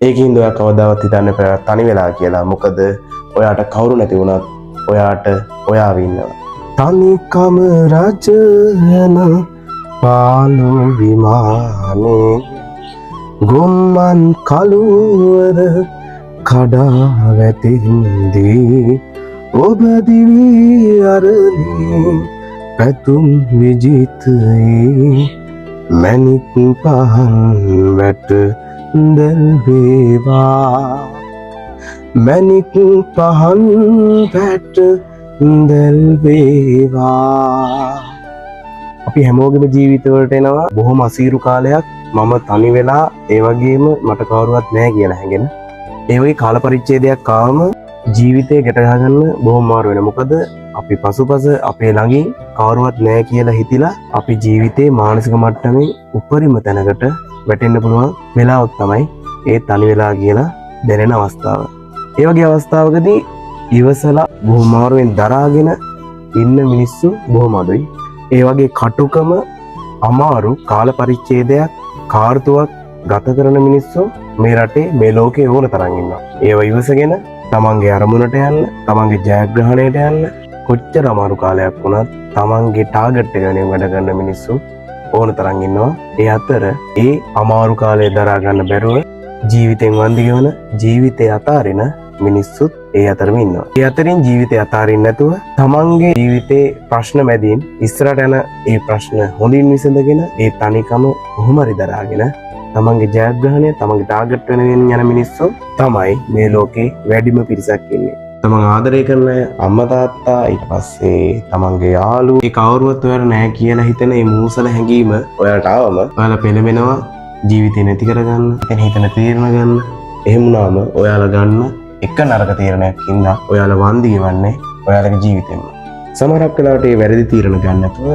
ඒකින්ද ඔයා කවදාවත් හිතන්න එපා තනි වෙලා කියලා. මොකද ඔයාට කවුරු නැති වුණත් ඔයාට ඔයාව ඉන්නවා. තනිකම රජන පාළු විමානේ ගොම්මන් කළුවර කඩා වැටෙන්දී ඔබ දිවි අරනේ පැතුම් විජිතයේ මැණික් පහන් වැට දැල් වේවා මැණික් පහන් වැට දැල් වේවා. අපි හැමෝගෙම ජීවිතවලට එනවා බොහොම අසීරු කාලයක්. මම තනි වෙලා ඒ වගේම මට කවුරුවත් නැහැ කියලා හැඟෙන. ඒ වගේ කාල පරිච්ඡේදයක් ආවම ජීවිතේ ගැට ගන්න බොහොම මාරු වෙනවා. මොකද අපි පසුපස අපේ ළඟින් කවුරුවත් නැහැ කියලා හිතිලා අපි ජීවිතේ මානසික මට්ටමේ උපරිම තැනකට වැටෙන්න පුළුවන් වෙලාවක් තමයි ඒ තනි වෙලා කියලා දැනෙන අවස්ථාව. ඒ වගේ අවස්ථාවකදී ඉවසලා බොහොම මාරුවෙන් දරාගෙන ඉන්න මිනිස්සු බොහොම අඩුයි. ඒ වගේ කටුකම අමාරු කාල පරිච්ඡේදයක් කාර්තුවක් ගත කරන මිනිස්සු මේ රටේ මේ ලෝකේ ඕන තරම් ඉන්නවා. ඒව ඉවසගෙන තමන්ගේ අරමුණට යන්න, තමන්ගේ ජයග්‍රහණයට යන්න කොච්චර අමාරු කාලයක් වුණත් තමන්ගේ ටාගට් එක වෙනුවෙන් වැඩ කරන මිනිස්සු ඕන තරම් ඉන්නවා. ඒ අතර ඒ අමාරු කාලය දරා ගන්න බැරුව ජීවිතෙන් වන්දි ගෙවන ජීවිතය අතාරින මිනිස්සුත් ඒ අතරම ඉන්නවා. ඒ අතරින් ජීවිතය අතාරින්න නැතුව තමන්ගේ ජීවිතේ ප්‍රශ්න මැදින් ඉස්සරහට යන ඒ ප්‍රශ්න හොඳින් විසඳගෙන ඒ තනිකම කොහොම හරි දරාගෙන තමන්ගේ ජයග්‍රහණය තමන්ගේ ටාගට් වෙනුවෙන් යන මිනිස්සු තමයි මේ ලෝකේ වැඩිම පිරිසක් ඉන්නේ. තමන් ආදරය කරන අම්මා තාත්තා ඊට පස්සේ තමන්ගේ යාළුවෝ ඒ කවුරුවත් ඔයාලා නැහැ කියලා හිතන මේ මූසල හැඟීම ඔයාලට ආවම ඔයාලා පෙළඹෙනවා ජීවිතේ නැති කරගන්න, එතන හිතන තීරණ ගන්න. එහෙම වුණාම ඔයාලා ගන්න එක නරක තීරණයක් හින්දා ඔයාලා වන්දි ගෙවන්නේ ඔයාලගේ ජීවිතෙම. සමහරක් වෙලාවට මේ වැරදි තීරණ ගන්න නැතුව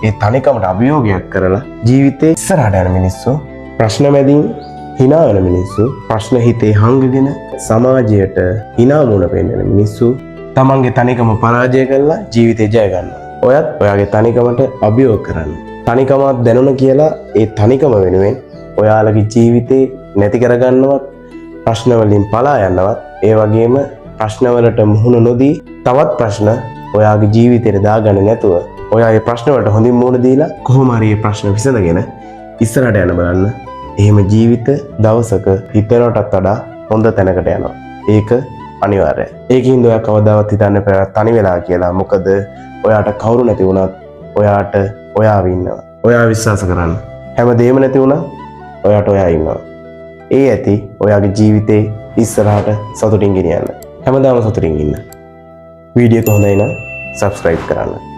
ඒ තනිකමට අභියෝගයක් කරලා ජීවිතේ ඉස්සරහට යන මිනිස්සු, ප්‍රශ්න මැදින් hina වෙන මිනිස්සු, ප්‍රශ්න හිතේ හංගගෙන සමාජයට hina මුණ පෙන්නන මිනිස්සු තමන්ගේ තනිකම පරාජය කරලා ජීවිතේ ජය ගන්නවා. ඔයත් ඔයාගේ තනිකමට අභියෝග කරන්න. තනිකමක් දැනුණ කියලා ඒ තනිකම වෙනුවෙන් ඔයාලගේ ජීවිතේ නැති කරගන්නවත්, ප්‍රශ්න වලින් පලා යන්නවත්, ඒ වගේම ප්‍රශ්නවලට මුහුණ නොදී තවත් ප්‍රශ්න ඔයාගේ ජීවිතේට දාගන්න නැතුව ඔයාගේ ප්‍රශ්න වලට හොඳින් මුහුණ දීලා කොහොම හරි මේ ප්‍රශ්න විසඳගෙන ඉස්සරහට යන්න බලන්න. එහෙම ජීවිත දවසක හිතනටත් වඩා හොඳ තැනකට යනවා. ඒක අනිවාර්යයි. ඒකින්ද ඔයා කවදාවත් හිතන්න එපා තනි වෙලා කියලා. මොකද ඔයාට කවුරු නැති වුණත් ඔයාට ඔයාව ඉන්නවා. ඔයා විශ්වාස කරන්න. හැමදේම නැති වුණා ඔයාට ඔයා ඉන්නවා. ඒ ඇති ඔයාගේ ජීවිතේ ඉස්සරහට සතුටින් ගෙනියන්න. හැමදාම සතුටින් ඉන්න. වීඩියෝ එක හොඳයි නම් subscribe කරන්න.